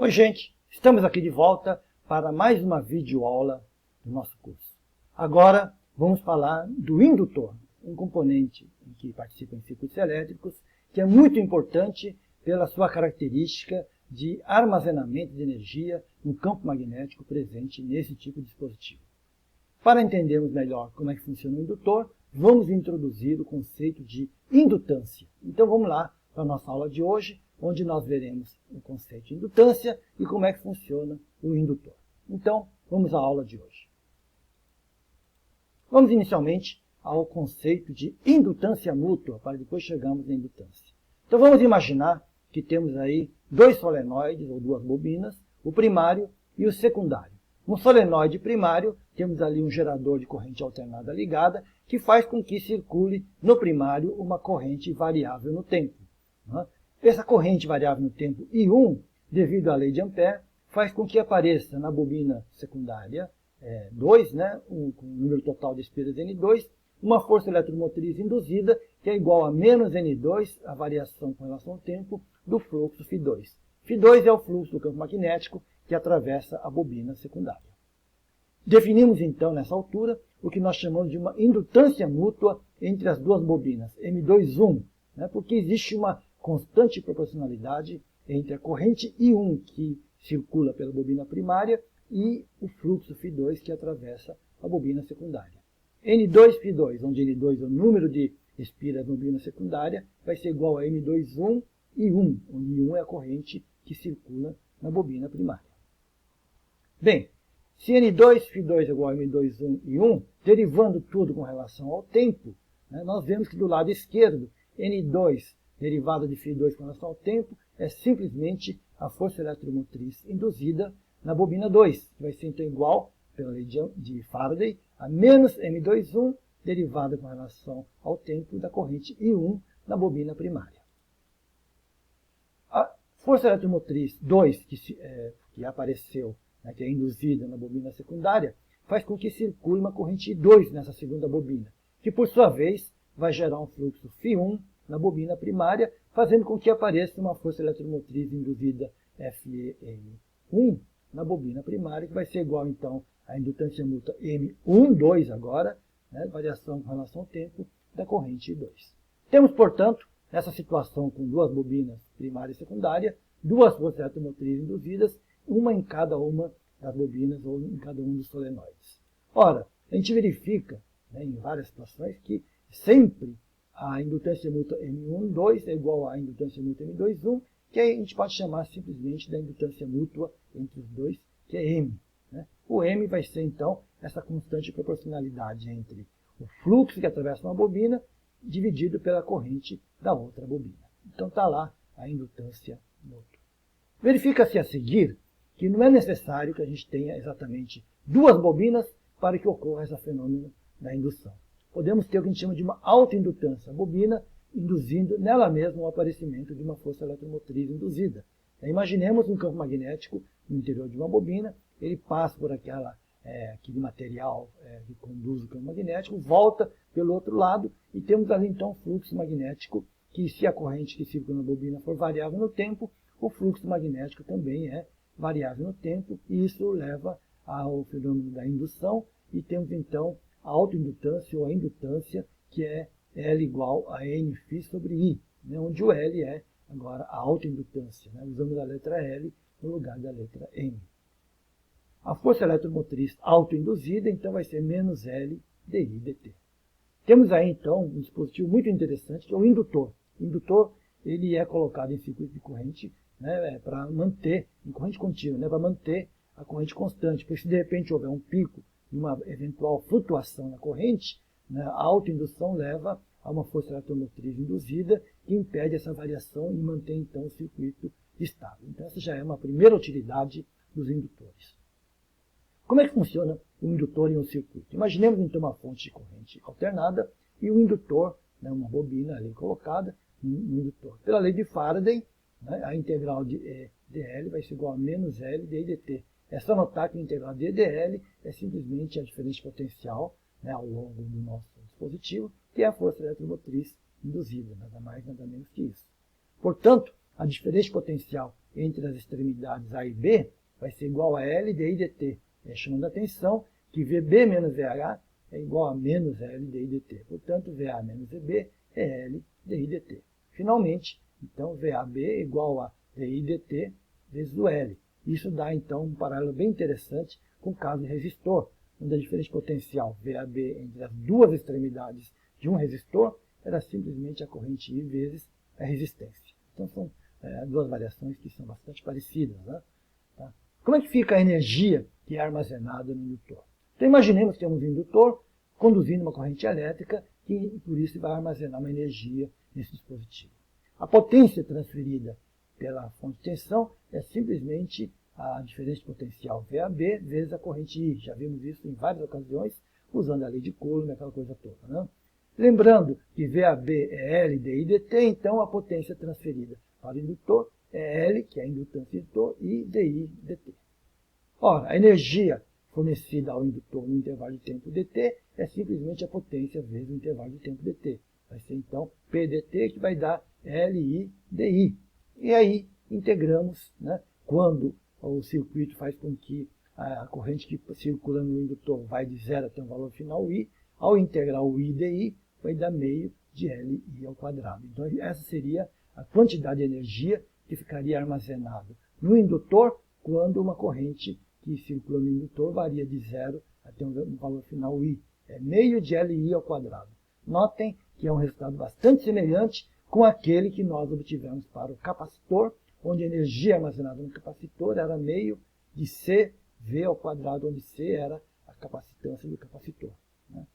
Oi, gente! Estamos aqui de volta para mais uma videoaula do nosso curso. Agora vamos falar do indutor, um componente que participa em circuitos elétricos, que é muito importante pela sua característica de armazenamento de energia no campo magnético presente nesse tipo de dispositivo. Para entendermos melhor como é que funciona o indutor, vamos introduzir o conceito de indutância. Então vamos lá para a nossa aula de hoje, onde nós veremos o conceito de indutância e como é que funciona o indutor. Então, vamos à aula de hoje. Vamos inicialmente ao conceito de indutância mútua, para depois chegarmos na indutância. Então vamos imaginar que temos aí dois solenoides, ou duas bobinas, o primário e o secundário. No solenoide primário, temos ali um gerador de corrente alternada ligada, que faz com que circule no primário uma corrente variável no tempo. Essa corrente variável no tempo I1, devido à lei de Ampère, faz com que apareça na bobina secundária 2, com o número total de espiras N2, uma força eletromotriz induzida que é igual a menos N2, a variação com relação ao tempo, do fluxo Φ2. Φ2 é o fluxo do campo magnético que atravessa a bobina secundária. Definimos então, nessa altura, o que nós chamamos de uma indutância mútua entre as duas bobinas, M2,1, porque existe uma constante proporcionalidade entre a corrente I1 que circula pela bobina primária e o fluxo Φ2 que atravessa a bobina secundária. N2Φ2, onde N2 é o número de espiras na bobina secundária, vai ser igual a M2,1 e 1, onde I1 é a corrente que circula na bobina primária. Bem, se N2Φ2 é igual a M2,1 e 1, derivando tudo com relação ao tempo, nós vemos que do lado esquerdo, N2 derivada de Φ2 com relação ao tempo é simplesmente a força eletromotriz induzida na bobina 2, que vai ser então igual, pela lei de Faraday, a menos M2,1 derivada com relação ao tempo da corrente I1 na bobina primária. A força eletromotriz 2, que apareceu, que é induzida na bobina secundária, faz com que circule uma corrente I2 nessa segunda bobina, que por sua vez vai gerar um fluxo Φ1 na bobina primária, fazendo com que apareça uma força eletromotriz induzida FEM1 na bobina primária, que vai ser igual, então, à indutância mútua M12 agora, variação com relação ao tempo da corrente I2. Temos, portanto, nessa situação com duas bobinas primária e secundária, duas forças eletromotrizes induzidas, uma em cada uma das bobinas ou em cada um dos solenoides. Ora, a gente verifica, em várias situações, que sempre a indutância mútua M12 é igual à indutância mútua M21, que a gente pode chamar simplesmente da indutância mútua entre os dois, que é M. O M vai ser, então, essa constante proporcionalidade entre o fluxo que atravessa uma bobina dividido pela corrente da outra bobina. Então está lá a indutância mútua. Verifica-se a seguir que não é necessário que a gente tenha exatamente duas bobinas para que ocorra esse fenômeno da indução. Podemos ter o que a gente chama de uma autoindutância, a bobina induzindo nela mesma o aparecimento de uma força eletromotriz induzida. Imaginemos um campo magnético no interior de uma bobina, ele passa por aquele material que conduz o campo magnético, volta pelo outro lado e temos ali então um fluxo magnético que, se a corrente que circula na bobina for variável no tempo, o fluxo magnético também é variável no tempo e isso leva ao fenômeno da indução e temos então a autoindutância ou a indutância, que é L igual a Nφ sobre I, onde o L é agora a autoindutância. Usamos a letra L no lugar da letra M. A força eletromotriz autoinduzida, então, vai ser menos L dI dt. Temos aí, então, um dispositivo muito interessante, que é o indutor. O indutor ele é colocado em circuito de corrente para manter, em corrente contínua, para manter a corrente constante, porque se de repente houver um pico e uma eventual flutuação na corrente, a autoindução leva a uma força eletromotriz induzida que impede essa variação e mantém então o circuito estável. Então essa já é uma primeira utilidade dos indutores. Como é que funciona o indutor em um circuito? Imaginemos então uma fonte de corrente alternada e o indutor, uma bobina ali colocada, um indutor. Pela lei de Faraday, a integral de dl vai ser igual a menos L dI dt. É só notar que a integral de dl é simplesmente a diferença potencial ao longo do nosso dispositivo, que é a força eletromotriz induzida, nada mais, nada menos que isso. Portanto, a diferença potencial entre as extremidades A e B vai ser igual a L dI dt, chamando a atenção que VB menos VH é igual a menos L dI dt. Portanto, VA menos VB é L dI dt. Finalmente, então, VAB é igual a dI dt vezes o L. Isso dá, então, um paralelo bem interessante com o caso de resistor, onde a diferença potencial VAB entre as duas extremidades de um resistor era simplesmente a corrente I vezes a resistência. Então, são duas variações que são bastante parecidas, né? Tá? Como é que fica a energia que é armazenada no indutor? Então, imaginemos que temos um indutor conduzindo uma corrente elétrica que, por isso, vai armazenar uma energia nesse dispositivo. A potência transferida pela fonte de tensão é simplesmente a diferença de potencial VAB vezes a corrente I. Já vimos isso em várias ocasiões, usando a lei de Coulomb, aquela coisa toda, né? Lembrando que VAB é L dI dt, então a potência transferida para o indutor é L, que é a indutância do indutor, e dI dt. Ora, a energia fornecida ao indutor no intervalo de tempo dt é simplesmente a potência vezes o intervalo de tempo dt. Vai ser, então, Pdt, que vai dar Li dI. E aí, integramos, né, quando o circuito faz com que a corrente que circula no indutor vai de 0 até um valor final I, ao integrar o I dI, vai dar meio de Li ao quadrado. Então, essa seria a quantidade de energia que ficaria armazenada no indutor quando uma corrente que circula no indutor varia de 0 até um valor final I. É meio de Li ao quadrado. Notem que é um resultado bastante semelhante com aquele que nós obtivemos para o capacitor, onde a energia armazenada no capacitor era meio de CV ao quadrado, onde C era a capacitância do capacitor, né?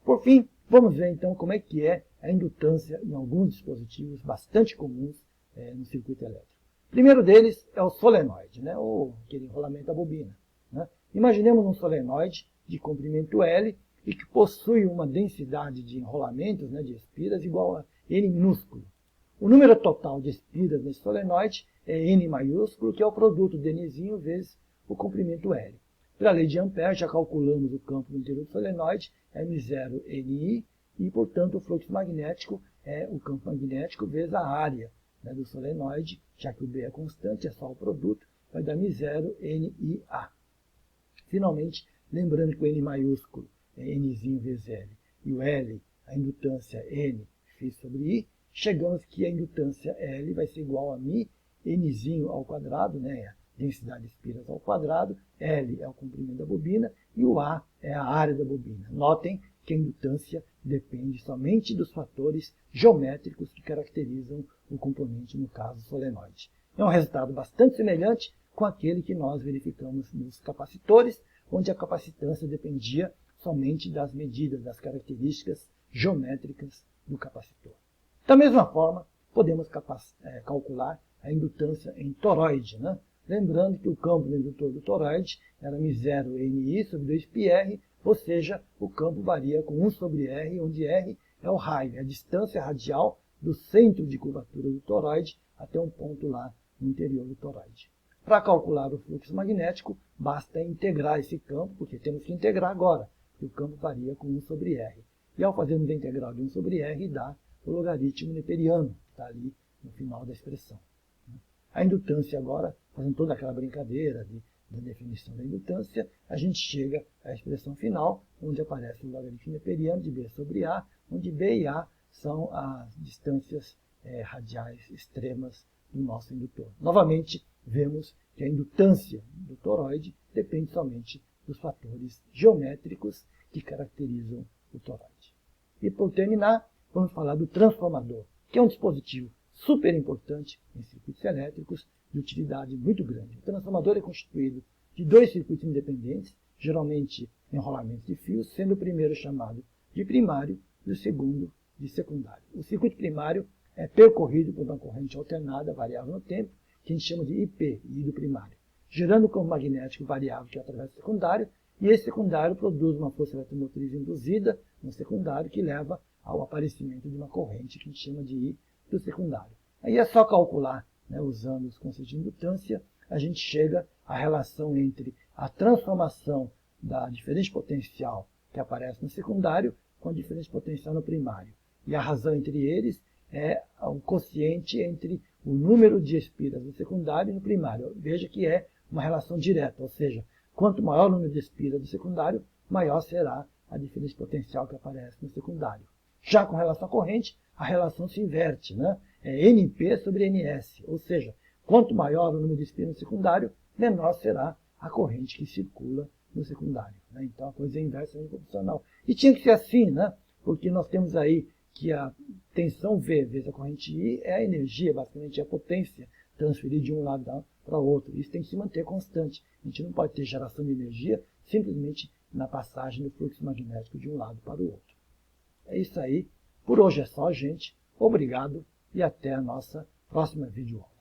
Por fim, vamos ver então como é que é a indutância em alguns dispositivos bastante comuns no circuito elétrico. O primeiro deles é o solenoide, né, ou aquele enrolamento da bobina, né? Imaginemos um solenoide de comprimento L e que possui uma densidade de enrolamentos, né, de espiras, igual a N minúsculo. O número total de espiras nesse solenoide é N maiúsculo, que é o produto de Nzinho vezes o comprimento L. Pela lei de Ampère, já calculamos o campo no interior do solenoide, M0 NI, e, portanto, o fluxo magnético é o campo magnético vezes a área, né, do solenoide, já que o B é constante, é só o produto, vai dar M0 NIA. Finalmente, lembrando que o N maiúsculo é Nzinho vezes L, e o L, a indutância N, φ sobre I, chegamos que a indutância L vai ser igual a μ, Nzinho ao quadrado, né, a densidade de espiras ao quadrado, L é o comprimento da bobina e o A é a área da bobina. Notem que a indutância depende somente dos fatores geométricos que caracterizam o componente, no caso, solenoide. É um resultado bastante semelhante com aquele que nós verificamos nos capacitores, onde a capacitância dependia somente das medidas, das características geométricas do capacitor. Da mesma forma, podemos calcular a indutância em toroide, né? Lembrando que o campo do indutor do toroide era μ0 NI sobre 2πr, ou seja, o campo varia com 1 sobre R, onde R é o raio, é a distância radial do centro de curvatura do toroide até um ponto lá no interior do toroide. Para calcular o fluxo magnético, basta integrar esse campo, porque temos que integrar agora, que o campo varia com 1 sobre R. E ao fazermos a integral de 1 sobre R, dá o logaritmo neperiano, que está ali no final da expressão. A indutância agora, fazendo toda aquela brincadeira da definição da indutância, a gente chega à expressão final, onde aparece o logaritmo neperiano de B sobre A, onde B e A são as distâncias radiais extremas do nosso indutor. Novamente, vemos que a indutância do toroide depende somente dos fatores geométricos que caracterizam o toroide. E, por terminar, vamos falar do transformador, que é um dispositivo super importante em circuitos elétricos de utilidade muito grande. O transformador é constituído de dois circuitos independentes, geralmente enrolamentos de fios, sendo o primeiro chamado de primário e o segundo de secundário. O circuito primário é percorrido por uma corrente alternada variável no tempo, que a gente chama de IP, I do primário, gerando um campo magnético variável que atravessa o secundário, e esse secundário produz uma força eletromotriz induzida no secundário que leva ao aparecimento de uma corrente que a gente chama de I do secundário. Aí é só calcular, né, usando os conceitos de indutância, a gente chega à relação entre a transformação da diferença potencial que aparece no secundário com a diferença potencial no primário. E a razão entre eles é o quociente entre o número de espiras no secundário e no primário. Veja que é uma relação direta, ou seja, quanto maior o número de espiras do secundário, maior será a diferença potencial que aparece no secundário. Já com relação à corrente, a relação se inverte, né? É NP sobre NS, ou seja, quanto maior o número de espiras no secundário, menor será a corrente que circula no secundário. Né? Então a coisa é inversamente proporcional. E tinha que ser assim, né? Porque nós temos aí que a tensão V vezes a corrente I é a energia, basicamente é a potência transferida de um lado para o outro. Isso tem que se manter constante. A gente não pode ter geração de energia simplesmente na passagem do fluxo magnético de um lado para o outro. É isso aí. Por hoje é só, gente. Obrigado e até a nossa próxima videoaula.